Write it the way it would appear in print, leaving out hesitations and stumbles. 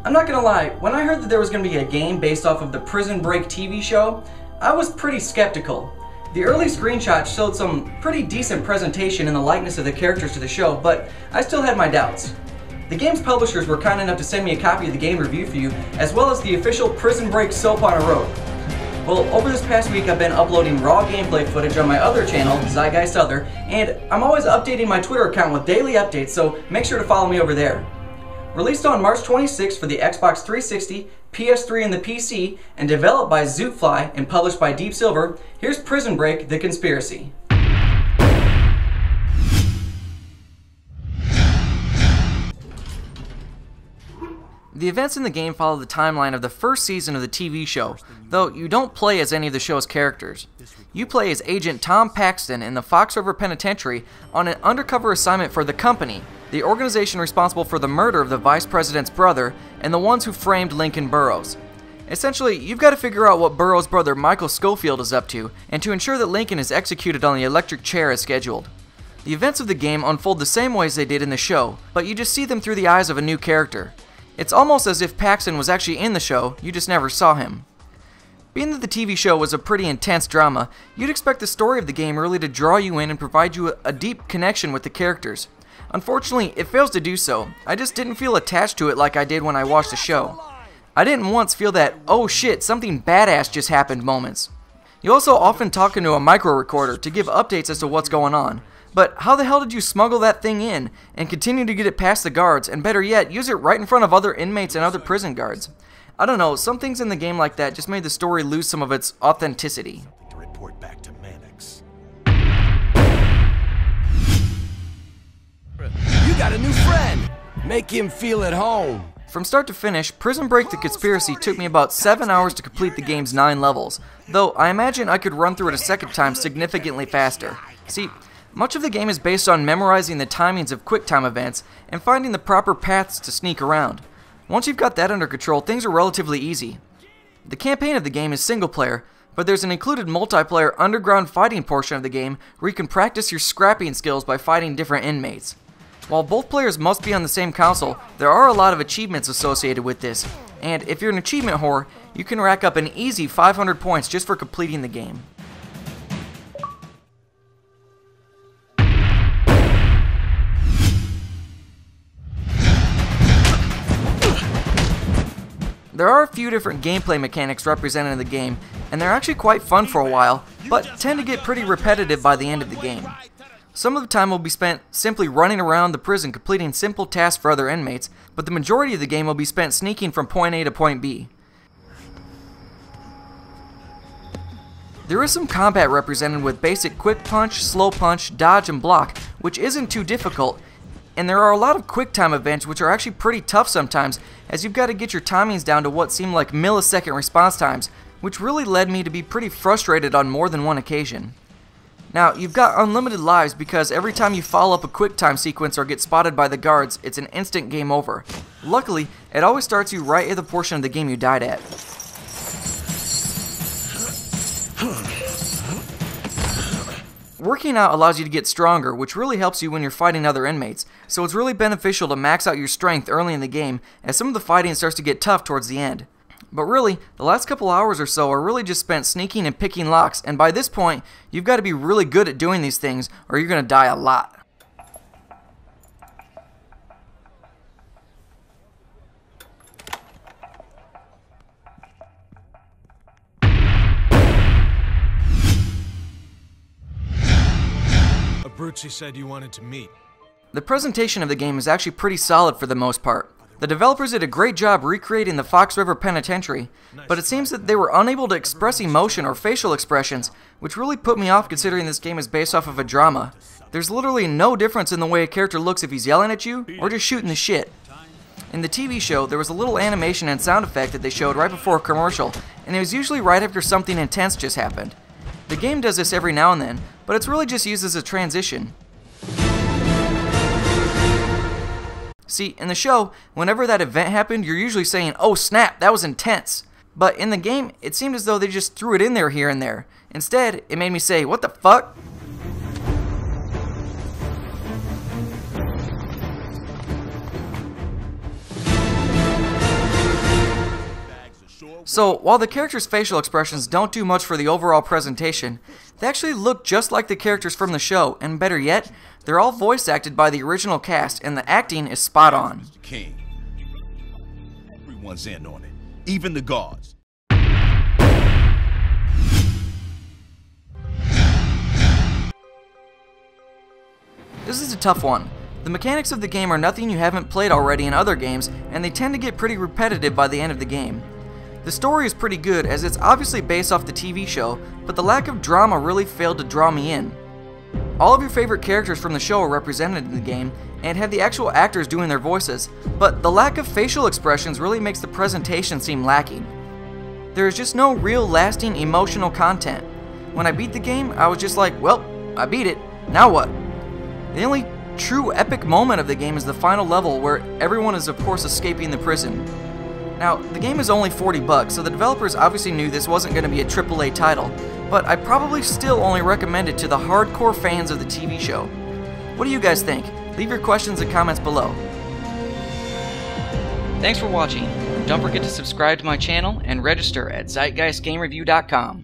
I'm not gonna lie, when I heard that there was gonna be a game based off of the Prison Break TV show, I was pretty skeptical. The early screenshots showed some pretty decent presentation in the likeness of the characters to the show, but I still had my doubts. The game's publishers were kind enough to send me a copy of the game review for you, as well as the official Prison Break soap on a rope. Well, over this past week I've been uploading raw gameplay footage on my other channel, Zeitgeist Other, and I'm always updating my Twitter account with daily updates, so make sure to follow me over there. Released on March 26th for the Xbox 360, PS3 and the PC, and developed by Zootfly and published by Deep Silver, here's Prison Break: The Conspiracy. The events in the game follow the timeline of the first season of the TV show, though you don't play as any of the show's characters. You play as Agent Tom Paxton in the Fox River Penitentiary on an undercover assignment for the Company, the organization responsible for the murder of the Vice President's brother and the ones who framed Lincoln Burrows. Essentially, you've got to figure out what Burrows' brother Michael Schofield is up to, and to ensure that Lincoln is executed on the electric chair as scheduled. The events of the game unfold the same ways they did in the show, but you just see them through the eyes of a new character. It's almost as if Paxton was actually in the show, you just never saw him. Being that the TV show was a pretty intense drama, you'd expect the story of the game really to draw you in and provide you a deep connection with the characters. Unfortunately, it fails to do so. I just didn't feel attached to it like I did when I watched the show. I didn't once feel that, oh shit, something badass just happened moments. You also often talk into a micro recorder to give updates as to what's going on. But how the hell did you smuggle that thing in and continue to get it past the guards, and better yet, use it right in front of other inmates and other prison guards? I don't know, some things in the game like that just made the story lose some of its authenticity. To report back to Mannix. You got a new friend! Make him feel at home! From start to finish, Prison Break: The Conspiracy took me about 7 hours to complete the game's 9 levels, though I imagine I could run through it a second time significantly faster. See, much of the game is based on memorizing the timings of QuickTime events and finding the proper paths to sneak around. Once you've got that under control, things are relatively easy. The campaign of the game is single player, but there's an included multiplayer underground fighting portion of the game where you can practice your scrapping skills by fighting different inmates. While both players must be on the same console, there are a lot of achievements associated with this, and if you're an achievement whore, you can rack up an easy 500 points just for completing the game. There are a few different gameplay mechanics represented in the game, and they're actually quite fun for a while, but tend to get pretty repetitive by the end of the game. Some of the time will be spent simply running around the prison completing simple tasks for other inmates, but the majority of the game will be spent sneaking from point A to point B. There is some combat represented with basic quick punch, slow punch, dodge, and block, which isn't too difficult. And there are a lot of QuickTime events which are actually pretty tough sometimes, as you've got to get your timings down to what seem like millisecond response times, which really led me to be pretty frustrated on more than one occasion. Now, you've got unlimited lives because every time you follow up a QuickTime sequence or get spotted by the guards, it's an instant game over. Luckily, it always starts you right at the portion of the game you died at. Working out allows you to get stronger, which really helps you when you're fighting other inmates, so it's really beneficial to max out your strength early in the game, as some of the fighting starts to get tough towards the end. But really, the last couple hours or so are really just spent sneaking and picking locks, and by this point, you've got to be really good at doing these things, or you're going to die a lot. Abruzzi said you wanted to meet. The presentation of the game is actually pretty solid for the most part. The developers did a great job recreating the Fox River Penitentiary, but it seems that they were unable to express emotion or facial expressions, which really put me off considering this game is based off of a drama. There's literally no difference in the way a character looks if he's yelling at you or just shooting the shit. In the TV show, there was a little animation and sound effect that they showed right before a commercial, and it was usually right after something intense just happened. The game does this every now and then, but it's really just used as a transition. See, in the show, whenever that event happened, you're usually saying, "Oh snap, that was intense." But in the game, it seemed as though they just threw it in there here and there. Instead, it made me say, "What the fuck?" So, while the characters' facial expressions don't do much for the overall presentation, they actually look just like the characters from the show, and better yet, they're all voice acted by the original cast, and the acting is spot on. King. Everyone's in on it, even the guards. This is a tough one. The mechanics of the game are nothing you haven't played already in other games, and they tend to get pretty repetitive by the end of the game. The story is pretty good, as it's obviously based off the TV show, but the lack of drama really failed to draw me in. All of your favorite characters from the show are represented in the game, and have the actual actors doing their voices, but the lack of facial expressions really makes the presentation seem lacking. There is just no real lasting emotional content. When I beat the game, I was just like, well, I beat it, now what? The only true epic moment of the game is the final level, where everyone is of course escaping the prison. Now, the game is only $40, so the developers obviously knew this wasn't going to be a AAA title, but I probably still only recommend it to the hardcore fans of the TV show. What do you guys think? Leave your questions and comments below. Thanks for watching. Don't forget to subscribe to my channel and register at zeitgeistgamereview.com.